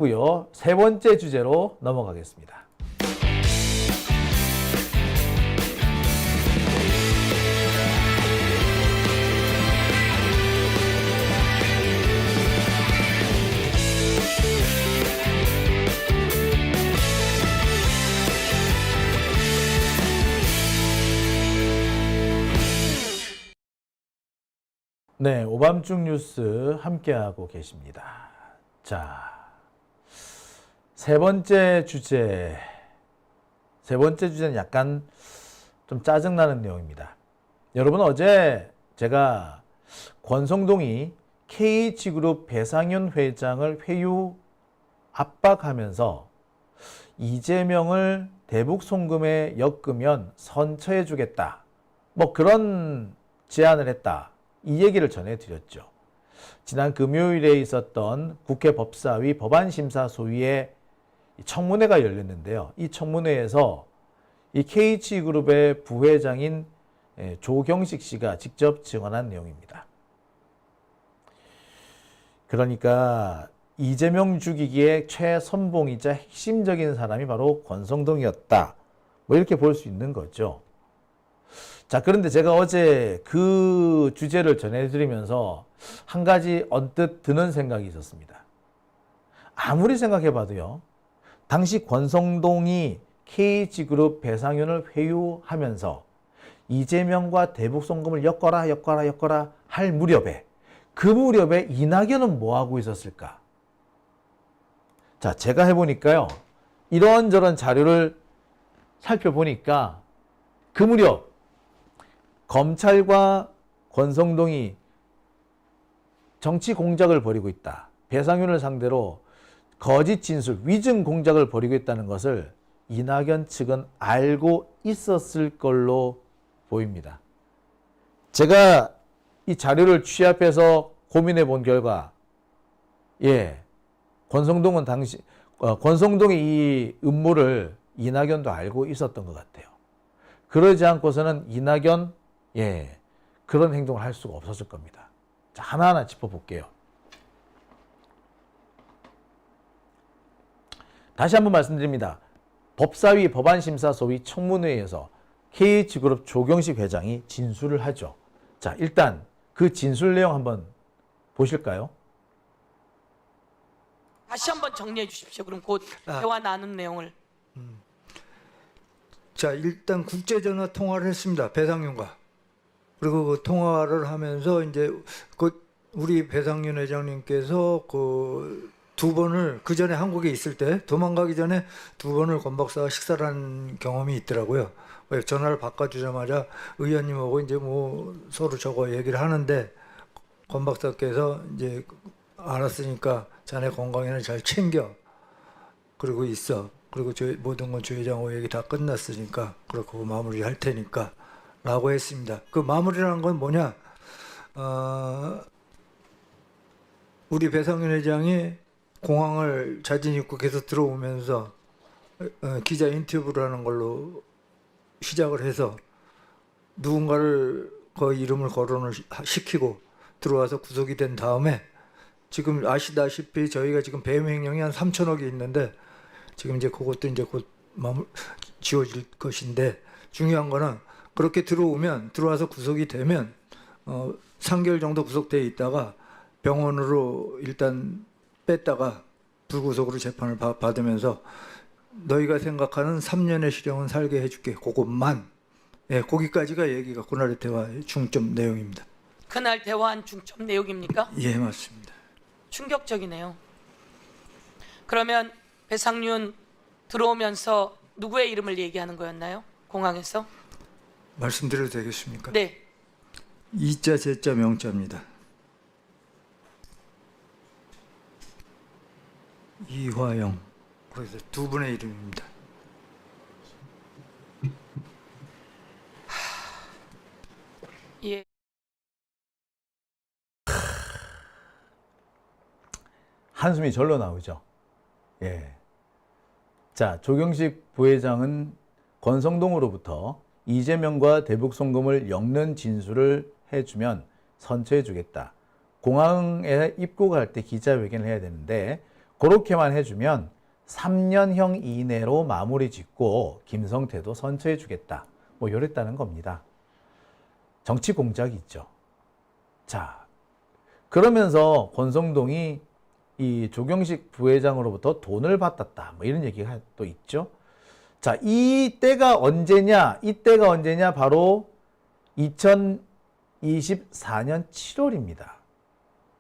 고요. 세 번째 주제로 넘어가겠습니다. 네, 오밤중 뉴스 함께하고 계십니다. 자, 세 번째 주제는 약간 좀 짜증나는 내용입니다. 여러분, 어제 제가 권성동이 KH그룹 배상윤 회장을 회유 압박하면서 이재명을 대북 송금에 엮으면 선처해 주겠다, 뭐 그런 제안을 했다, 이 얘기를 전해드렸죠. 지난 금요일에 있었던 국회 법사위 법안심사 소위의 청문회가 열렸는데요. 이 청문회에서 이 KH그룹의 부회장인 조경식 씨가 직접 증언한 내용입니다. 그러니까 이재명 죽이기의 최선봉이자 핵심적인 사람이 바로 권성동이었다, 뭐 이렇게 볼 수 있는 거죠. 자, 그런데 제가 어제 그 주제를 전해드리면서 한 가지 언뜻 드는 생각이 있었습니다. 아무리 생각해봐도요, 당시 권성동이 KH그룹 배상윤을 회유하면서 이재명과 대북송금을 엮어라 할 무렵에, 그 무렵에 이낙연은 뭐하고 있었을까? 자, 제가 해보니까요, 이런저런 자료를 살펴보니까 그 무렵 검찰과 권성동이 정치 공작을 벌이고 있다, 배상윤을 상대로 거짓 진술, 위증 공작을 벌이고 있다는 것을 이낙연 측은 알고 있었을 걸로 보입니다. 제가 이 자료를 취합해서 고민해 본 결과, 권성동이 이 음모를 이낙연도 알고 있었던 것 같아요. 그러지 않고서는 이낙연, 그런 행동을 할 수가 없었을 겁니다. 자, 하나하나 짚어볼게요. 다시 한번 말씀드립니다. 법사위 법안심사 소위 청문회에서 KH그룹 조경식 회장이 진술을 하죠. 자, 일단 그 진술 내용 한번 보실까요? 다시 한번 정리해 주십시오. 그럼 곧 대화 나눈 내용을. 자, 일단 국제전화 통화를 했습니다. 배상윤과. 그리고 그 통화를 하면서 이제 그 우리 배상윤 회장님께서 그 두 번을, 그 전에 한국에 있을 때 도망가기 전에 두 번을 권 박사와 식사를 한 경험이 있더라고요. 전화를 바꿔주자마자 의원님하고 이제 뭐 서로 저거 얘기를 하는데, 권 박사께서 이제 알았으니까 자네 건강에는 잘 챙겨, 그리고 있어, 그리고 모든 건 조 회장하고 얘기 다 끝났으니까 그렇고 마무리 할 테니까 라고 했습니다. 그 마무리라는 건 뭐냐, 우리 배상윤 회장이 공항을 자진 입국해서 들어오면서 기자 인터뷰를 하는 걸로 시작을 해서 누군가를 그 이름을 거론을 시키고 들어와서 구속이 된 다음에, 지금 아시다시피 저희가 지금 배임행령이 한 3천억이 있는데 지금 이제 그것도 이제 곧 지워질 것인데, 중요한 거는 그렇게 들어와서 구속이 되면 3개월 정도 구속되어 있다가 병원으로 일단 뺐다가 불구속으로 재판을 받으면서 너희가 생각하는 3년의 실형은 살게 해줄게, 그것만. 거기까지가 얘기가 그날의 대화의 중점 내용입니다. 그날 대화한 중점 내용입니까? 예, 맞습니다. 충격적이네요. 그러면 배상윤 들어오면서 누구의 이름을 얘기하는 거였나요? 공항에서? 말씀드려도 되겠습니까? 네. 이자, 제자, 명자입니다. 이화영. 그래서 두 분의 이름입니다. 예. 한숨이 절로 나오죠. 자, 조경식 부회장은 권성동으로부터 이재명과 대북 송금을 엮는 진술을 해주면 선처해 주겠다. 공항에 입국할 때 기자회견을 해야 되는데 그렇게만 해주면 3년형 이내로 마무리 짓고 김성태도 선처해 주겠다. 뭐 이랬다는 겁니다. 정치 공작이 있죠. 자, 그러면서 권성동이 이 조경식 부회장으로부터 돈을 받았다. 뭐 이런 얘기가 또 있죠. 자, 이때가 언제냐? 이때가 언제냐? 바로 2024년 7월입니다.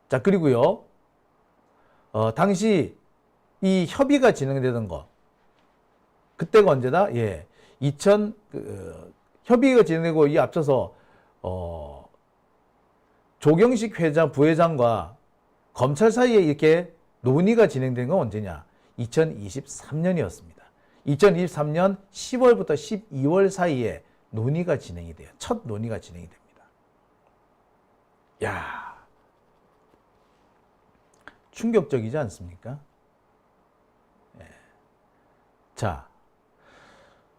자, 그리고요. 당시 이 협의가 진행되던 거. 그때가 언제다? 예. 협의가 진행되고 이 앞서서 조경식 회장, 부회장과 검찰 사이에 이렇게 논의가 진행된 건 언제냐? 2023년이었습니다. 2023년 10월부터 12월 사이에 논의가 진행이 돼요. 첫 논의가 진행이 됩니다. 야, 충격적이지 않습니까? 예. 자,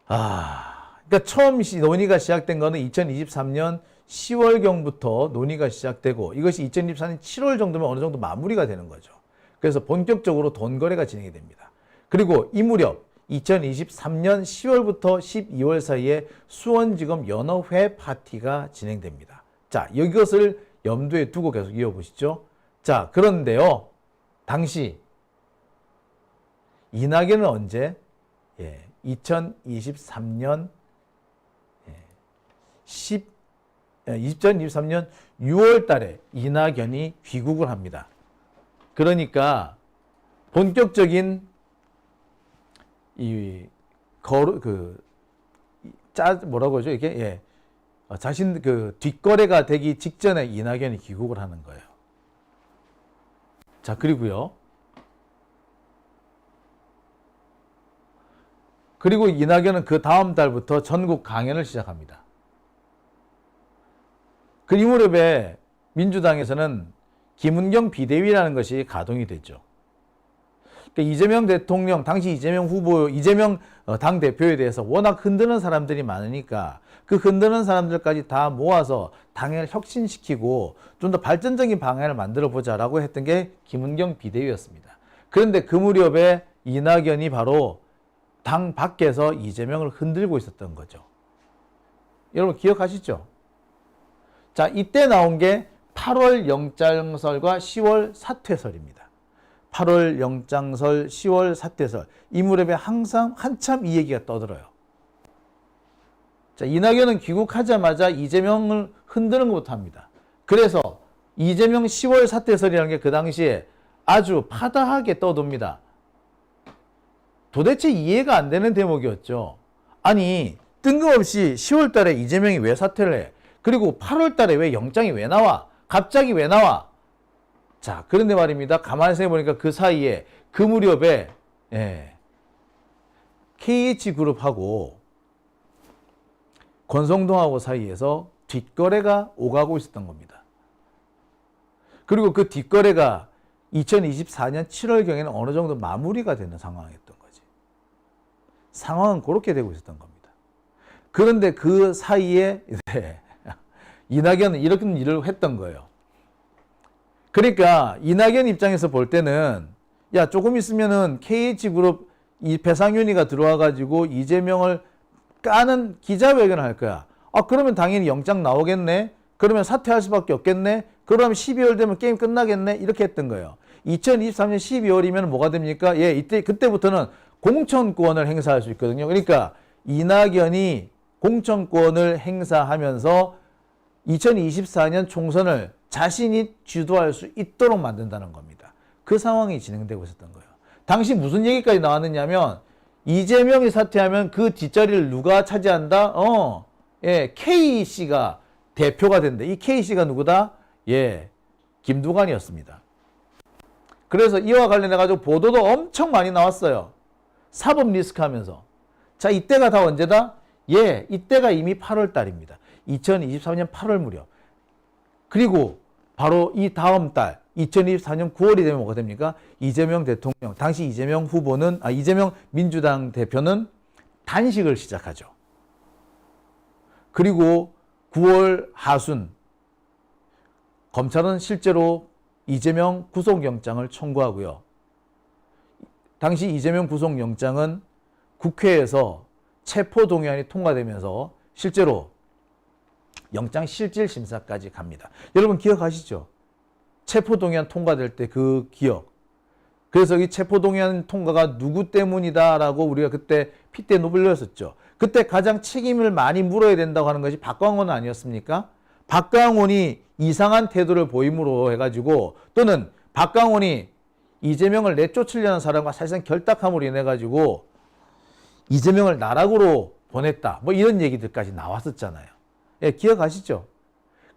그러니까 처음 논의가 시작된 거는 2023년 10월경부터 논의가 시작되고 이것이 2024년 7월 정도면 어느 정도 마무리가 되는 거죠. 그래서 본격적으로 돈 거래가 진행이 됩니다. 그리고 이 무렵 2023년 10월부터 12월 사이에 수원지검 연어회 파티가 진행됩니다. 자, 이것을 염두에 두고 계속 이어보시죠. 자, 그런데요. 당시 이낙연은 언제? 2023년 6월 달에 이낙연이 귀국을 합니다. 그러니까 본격적인 뭐라고 하죠? 이게 자신 뒷거래가 되기 직전에 이낙연이 귀국을 하는 거예요. 자, 그리고 이낙연은 그 다음 달부터 전국 강연을 시작합니다. 그 이 무렵에 민주당에서는 김은경 비대위라는 것이 가동이 됐죠. 그러니까 이재명 대통령, 당시 이재명 후보, 이재명 당대표에 대해서 워낙 흔드는 사람들이 많으니까 그 흔드는 사람들까지 다 모아서 당을 혁신시키고 좀 더 발전적인 방향을 만들어 보자라고 했던 게 김은경 비대위였습니다. 그런데 그 무렵에 이낙연이 바로 당 밖에서 이재명을 흔들고 있었던 거죠. 여러분 기억하시죠? 자, 이때 나온 게 8월 영장설과 10월 사퇴설입니다. 8월 영장설, 10월 사퇴설. 이 무렵에 한참 이 얘기가 떠들어요. 자, 이낙연은 귀국하자마자 이재명을 흔드는 것부터 합니다. 그래서 이재명 10월 사퇴설이라는 게 그 당시에 아주 파다하게 떠돕니다. 도대체 이해가 안 되는 대목이었죠. 아니, 뜬금없이 10월 달에 이재명이 왜 사퇴를 해? 그리고 8월 달에 왜 영장이 왜 나와? 갑자기 왜 나와? 자, 그런데 말입니다. 가만히 생각해보니까 그 사이에 그 무렵에 KH그룹하고 권성동하고 사이에서 뒷거래가 오가고 있었던 겁니다. 그리고 그 뒷거래가 2024년 7월경에는 어느 정도 마무리가 되는 상황이었던 거지. 상황은 그렇게 되고 있었던 겁니다. 그런데 그 사이에 이낙연은 이런 일을 했던 거예요. 그러니까 이낙연 입장에서 볼 때는 야, 조금 있으면은 KH그룹 이 배상윤이가 들어와가지고 이재명을 까는 기자회견을 할 거야. 그러면 당연히 영장 나오겠네. 그러면 사퇴할 수밖에 없겠네. 그러면 12월 되면 게임 끝나겠네. 이렇게 했던 거예요. 2023년 12월이면 뭐가 됩니까? 그때부터는 공천권을 행사할 수 있거든요. 그러니까 이낙연이 공천권을 행사하면서 2024년 총선을 자신이 주도할 수 있도록 만든다는 겁니다. 그 상황이 진행되고 있었던 거예요. 당시 무슨 얘기까지 나왔느냐면 이재명이 사퇴하면 그 뒷자리를 누가 차지한다? K씨가 대표가 된다. 이 K씨가 누구다? 김두관이었습니다. 그래서 이와 관련해 가지고 보도도 엄청 많이 나왔어요. 사법 리스크 하면서. 자, 이때가 다 언제다? 이때가 이미 8월 달입니다. 2023년 8월 무렵. 그리고 바로 이 다음 달 2024년 9월이 되면 뭐가 됩니까? 이재명 대통령, 당시 이재명 민주당 대표는 단식을 시작하죠. 그리고 9월 하순 검찰은 실제로 이재명 구속영장을 청구하고요. 당시 이재명 구속영장은 국회에서 체포동의안이 통과되면서 실제로 영장실질심사까지 갑니다. 여러분 기억하시죠? 체포동의안 통과될 때 그 기억. 그래서 이 체포동의안 통과가 누구 때문이다라고 우리가 그때 핏대 노블렸었죠. 그때 가장 책임을 많이 물어야 된다고 하는 것이 박광원 아니었습니까? 박광원이 이상한 태도를 보임으로 해가지고 또는 박광원이 이재명을 내쫓으려는 사람과 사실상 결탁함으로 인해가지고 이재명을 나락으로 보냈다. 뭐 이런 얘기들까지 나왔었잖아요. 예, 기억하시죠?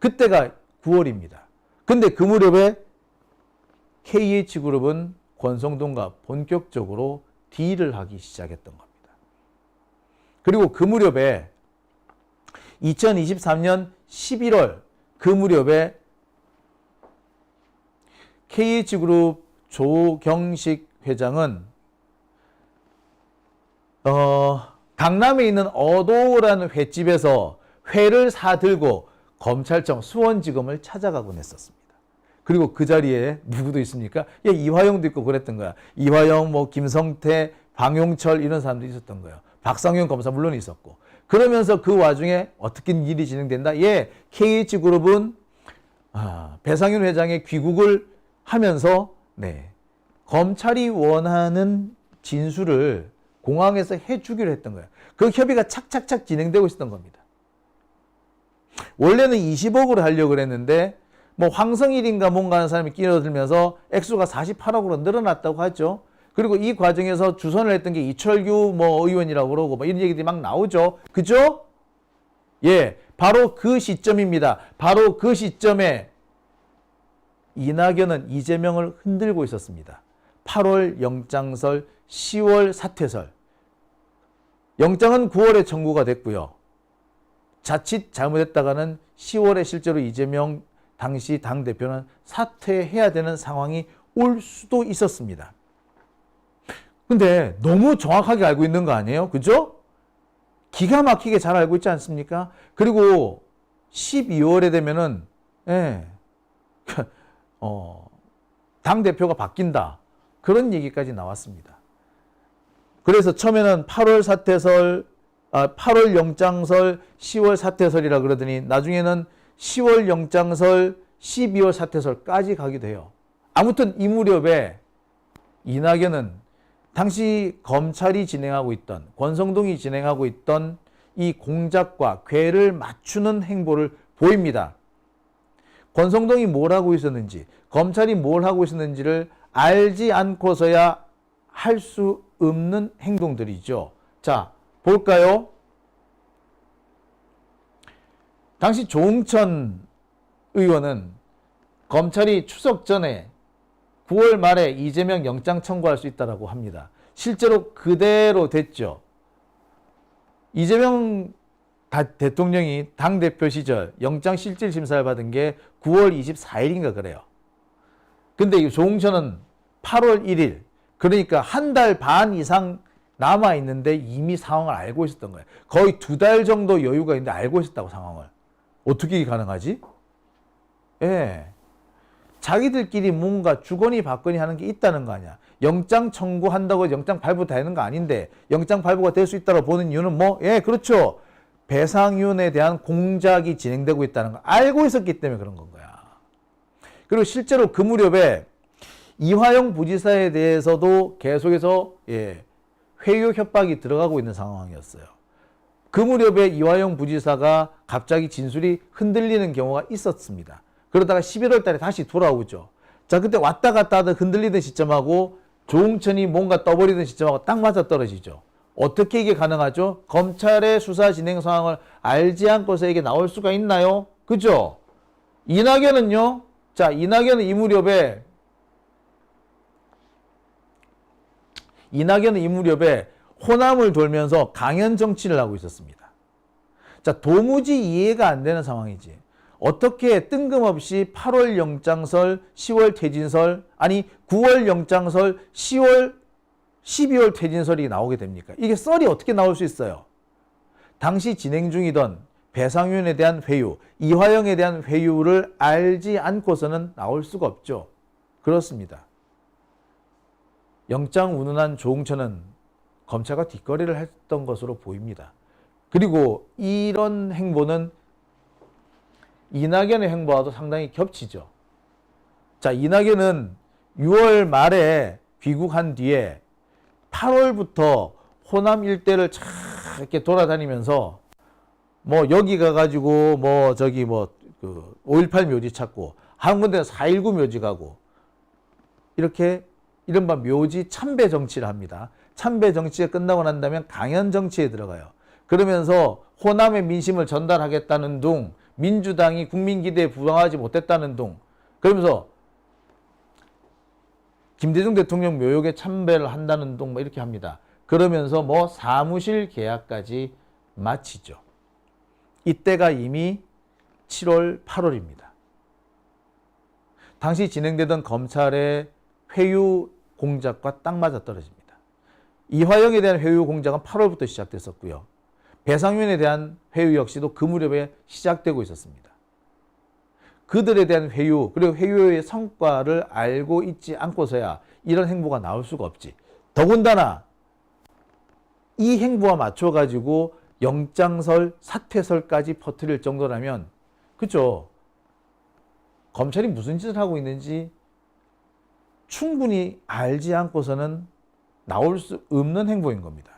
그때가 9월입니다. 근데 그 무렵에 KH그룹은 권성동과 본격적으로 딜을 하기 시작했던 겁니다. 그리고 그 무렵에 2023년 11월 그 무렵에 KH그룹 조경식 회장은 강남에 있는 어도라는 횟집에서 회를 사들고 검찰청 수원지검을 찾아가곤 했었습니다. 그리고 그 자리에 누구도 있습니까? 예, 이화영도 있고 그랬던 거야. 이화영, 뭐 김성태, 방용철 이런 사람들이 있었던 거예요. 박상현 검사 물론 있었고. 그러면서 그 와중에 어떻게 일이 진행된다? 예, KH그룹은 배상윤 회장의 귀국을 하면서 검찰이 원하는 진술을 공항에서 해주기로 했던 거예요. 그 협의가 착착착 진행되고 있었던 겁니다. 원래는 20억으로 하려고 그랬는데 뭐 황성일인가 뭔가 하는 사람이 끼어들면서 액수가 48억으로 늘어났다고 하죠. 그리고 이 과정에서 주선을 했던 게 이철규 뭐 의원이라고 그러고 뭐 이런 얘기들이 막 나오죠. 그죠? 예, 바로 그 시점입니다. 바로 그 시점에 이낙연은 이재명을 흔들고 있었습니다. 8월 영장설, 10월 사퇴설. 영장은 9월에 청구가 됐고요. 자칫 잘못했다가는 10월에 실제로 이재명 당시 당대표는 사퇴해야 되는 상황이 올 수도 있었습니다. 근데 너무 정확하게 알고 있는 거 아니에요? 그죠? 기가 막히게 잘 알고 있지 않습니까? 그리고 12월에 되면은, 당대표가 바뀐다. 그런 얘기까지 나왔습니다. 그래서 처음에는 8월 사퇴설, 8월 영장설, 10월 사퇴설이라 그러더니 나중에는 10월 영장설, 12월 사퇴설까지 가기도 해요. 아무튼 이 무렵에 이낙연은 당시 검찰이 진행하고 있던, 권성동이 진행하고 있던 이 공작과 궤를 맞추는 행보를 보입니다. 권성동이 뭘 하고 있었는지, 검찰이 뭘 하고 있었는지를 알지 않고서야 할 수 없는 행동들이죠. 자, 볼까요? 당시 조응천 의원은 검찰이 추석 전에 9월 말에 이재명 영장 청구할 수 있다고 합니다. 실제로 그대로 됐죠. 이재명 대통령이 당대표 시절 영장 실질 심사를 받은 게 9월 24일인가 그래요. 근데 이 조응천은 8월 1일, 그러니까 한 달 반 이상 남아 있는데 이미 상황을 알고 있었던 거예요. 거의 2달 정도 여유가 있는데 알고 있었다고, 상황을. 어떻게 가능하지? 예. 자기들끼리 뭔가 주거니 받거니 하는 게 있다는 거 아니야. 영장 청구한다고 영장 발부되는 거 아닌데 영장 발부가 될 수 있다고 보는 이유는 뭐? 예, 그렇죠. 배상윤에 대한 공작이 진행되고 있다는 걸 알고 있었기 때문에 그런 건 거야. 그리고 실제로 그 무렵에 이화영 부지사에 대해서도 계속해서 회유 협박이 들어가고 있는 상황이었어요. 그 무렵에 이화영 부지사가 갑자기 진술이 흔들리는 경우가 있었습니다. 그러다가 11월 달에 다시 돌아오죠. 자, 그때 왔다 갔다 하다 흔들리던 시점하고 조응천이 뭔가 떠버리던 시점하고 딱 맞아 떨어지죠. 어떻게 이게 가능하죠? 검찰의 수사 진행 상황을 알지 않고서 이게 나올 수가 있나요? 그죠? 이낙연은요? 자, 이낙연은 이 무렵에 호남을 돌면서 강연 정치를 하고 있었습니다. 자, 도무지 이해가 안 되는 상황이지. 어떻게 뜬금없이 8월 영장설, 10월 퇴진설, 아니 9월 영장설, 12월 퇴진설이 나오게 됩니까? 이게 썰이 어떻게 나올 수 있어요? 당시 진행 중이던 배상윤에 대한 회유, 이화영에 대한 회유를 알지 않고서는 나올 수가 없죠. 그렇습니다. 영장 운운한 조응천은 검찰과 뒷거래를 했던 것으로 보입니다. 그리고 이런 행보는 이낙연의 행보와도 상당히 겹치죠. 자, 이낙연은 6월 말에 귀국한 뒤에 8월부터 호남 일대를 쫙 이렇게 돌아다니면서 뭐 여기 가가지고 뭐 저기 뭐 그 5.18 묘지 찾고 한 군데는 4.19 묘지 가고 이렇게 이른바 묘지 참배 정치를 합니다. 참배 정치가 끝나고 난 다음에 강연 정치에 들어가요. 그러면서 호남의 민심을 전달하겠다는 둥, 민주당이 국민 기대에 부응하지 못했다는 둥, 그러면서 김대중 대통령 묘역에 참배를 한다는 둥, 뭐 이렇게 합니다. 그러면서 뭐 사무실 계약까지 마치죠. 이때가 이미 7월, 8월입니다. 당시 진행되던 검찰의 회유 공작과 딱 맞아 떨어집니다. 이화영에 대한 회유 공작은 8월부터 시작됐었고요. 배상윤에 대한 회유 역시도 그 무렵에 시작되고 있었습니다. 그들에 대한 회유, 그리고 회유의 성과를 알고 있지 않고서야 이런 행보가 나올 수가 없지. 더군다나 이 행보와 맞춰가지고 영장설, 사퇴설까지 퍼뜨릴 정도라면, 그죠? 검찰이 무슨 짓을 하고 있는지 충분히 알지 않고서는 나올 수 없는 행보인 겁니다.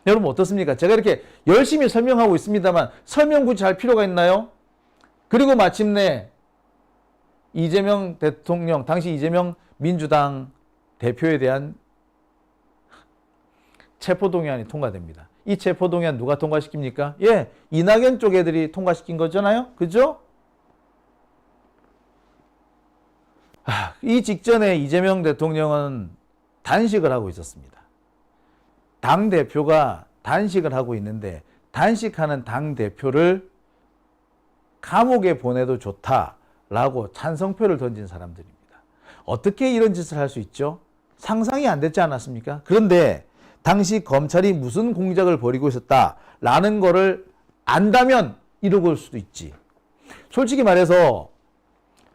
여러분 어떻습니까? 제가 이렇게 열심히 설명하고 있습니다만 설명 굳이 할 필요가 있나요? 그리고 마침내 이재명 대통령, 당시 이재명 민주당 대표에 대한 체포동의안이 통과됩니다. 이 체포동의안 누가 통과시킵니까? 예, 이낙연 쪽 애들이 통과시킨 거잖아요. 그죠? 이 직전에 이재명 대통령은 단식을 하고 있었습니다. 당대표가 단식을 하고 있는데 단식하는 당대표를 감옥에 보내도 좋다라고 찬성표를 던진 사람들입니다. 어떻게 이런 짓을 할 수 있죠? 상상이 안 됐지 않았습니까? 그런데 당시 검찰이 무슨 공작을 벌이고 있었다라는 거를 안다면 이러고 수도 있지. 솔직히 말해서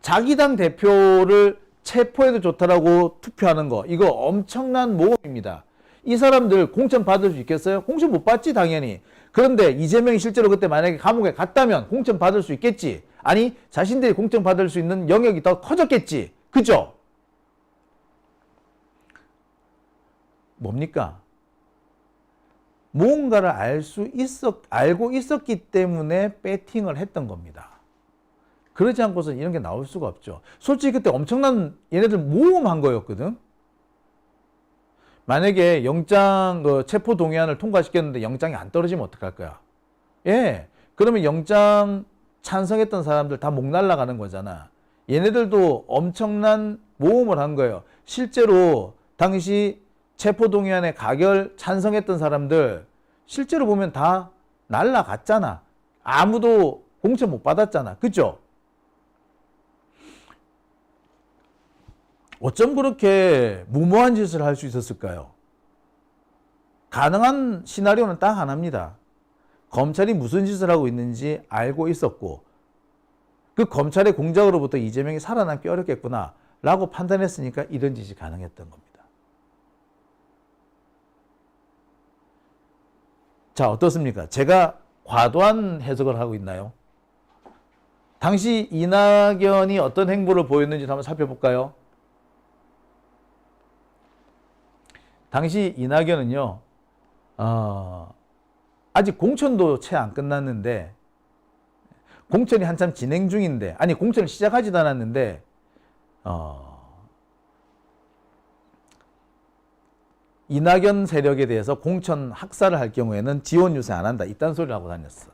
자기 당 대표를 체포해도 좋다라고 투표하는 거, 이거 엄청난 모험입니다. 이 사람들 공천 받을 수 있겠어요? 공천 못 받지 당연히. 그런데 이재명이 실제로 그때 만약에 감옥에 갔다면 공천 받을 수 있겠지. 아니 자신들이 공천 받을 수 있는 영역이 더 커졌겠지. 그죠? 뭡니까? 무언가를 알고 있었기 때문에 배팅을 했던 겁니다. 그러지 않고서 이런 게 나올 수가 없죠. 솔직히 그때 엄청난 얘네들 모험한 거였거든. 만약에 영장 체포 동의안을 통과시켰는데 영장이 안 떨어지면 어떡할 거야? 예, 그러면 영장 찬성했던 사람들 다 목 날라가는 거잖아. 얘네들도 엄청난 모험을 한 거예요. 실제로 당시 체포 동의안에 가결 찬성했던 사람들 실제로 보면 다 날라갔잖아. 아무도 공천 못 받았잖아. 그죠? 어쩜 그렇게 무모한 짓을 할 수 있었을까요? 가능한 시나리오는 딱 하나입니다. 검찰이 무슨 짓을 하고 있는지 알고 있었고 그 검찰의 공작으로부터 이재명이 살아남기 어렵겠구나 라고 판단했으니까 이런 짓이 가능했던 겁니다. 자, 어떻습니까? 제가 과도한 해석을 하고 있나요? 당시 이낙연이 어떤 행보를 보였는지 한번 살펴볼까요? 당시 이낙연은요, 아직 공천도 채 안 끝났는데, 공천이 한참 진행 중인데, 아니, 공천을 시작하지도 않았는데, 이낙연 세력에 대해서 공천 학살을 할 경우에는 지원 유세 안 한다. 이딴 소리를 하고 다녔어.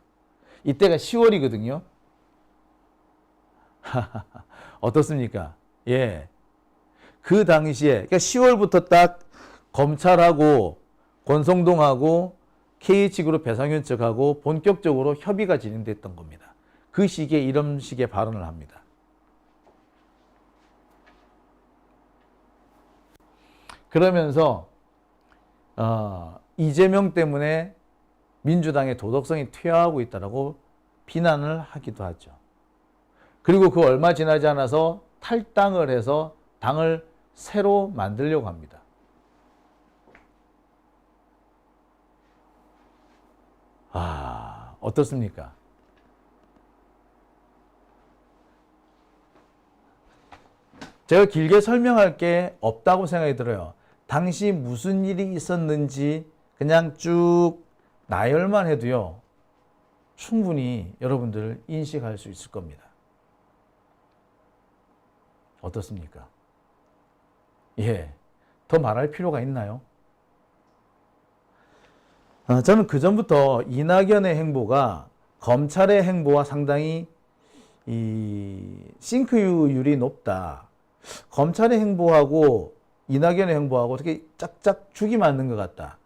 이때가 10월이거든요. 어떻습니까? 예. 그 당시에, 그러니까 10월부터 딱 검찰하고 권성동하고 KH그룹 배상윤 측하고 본격적으로 협의가 진행됐던 겁니다. 그 시기에 이런 식의 발언을 합니다. 그러면서 이재명 때문에 민주당의 도덕성이 퇴화하고 있다고 비난을 하기도 하죠. 그리고 그 얼마 지나지 않아서 탈당을 해서 당을 새로 만들려고 합니다. 어떻습니까? 제가 길게 설명할 게 없다고 생각이 들어요. 당시 무슨 일이 있었는지 그냥 쭉 나열만 해도요, 충분히 여러분들 인식할 수 있을 겁니다. 어떻습니까? 예. 더 말할 필요가 있나요? 저는 그전부터 이낙연의 행보가 검찰의 행보와 상당히 싱크율이 높다. 검찰의 행보하고 이낙연의 행보하고 어떻게 짝짝 죽이 맞는 것 같다.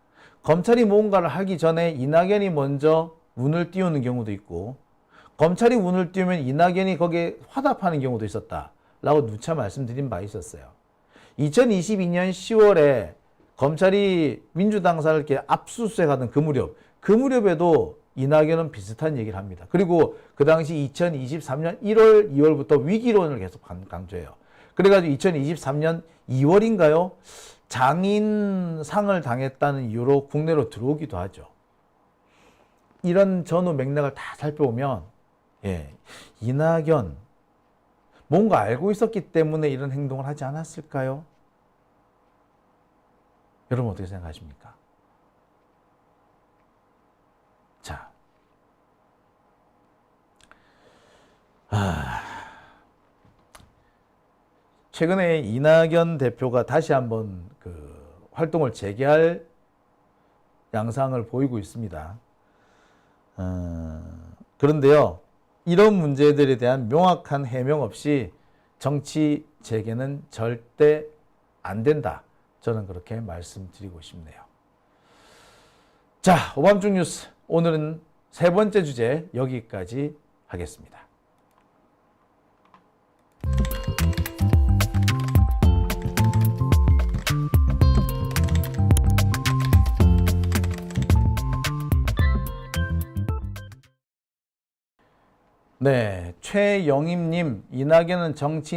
검찰이 뭔가를 하기 전에 이낙연이 먼저 운을 띄우는 경우도 있고, 검찰이 운을 띄우면 이낙연이 거기에 화답하는 경우도 있었다 라고 누차 말씀드린 바 있었어요. 2022년 10월에 검찰이 민주당사를 이렇게 압수수색하던 그 무렵에도 이낙연은 비슷한 얘기를 합니다. 그리고 그 당시 2023년 1월, 2월부터 위기론을 계속 강조해요. 그래가지고 2023년 2월인가요? 장인상을 당했다는 이유로 국내로 들어오기도 하죠. 이런 전후 맥락을 다 살펴보면, 예, 이낙연, 뭔가 알고 있었기 때문에 이런 행동을 하지 않았을까요? 여러분 어떻게 생각하십니까? 자, 최근에 이낙연 대표가 다시 한번 그 활동을 재개할 양상을 보이고 있습니다. 그런데요, 이런 문제들에 대한 명확한 해명 없이 정치 재개는 절대 안 된다. 저는 그렇게 말씀드리고 싶네요. 자, 오밤중 뉴스. 오늘은 세 번째 주제 여기까지 하겠습니다. 네, 최영임님, 이낙연은 정치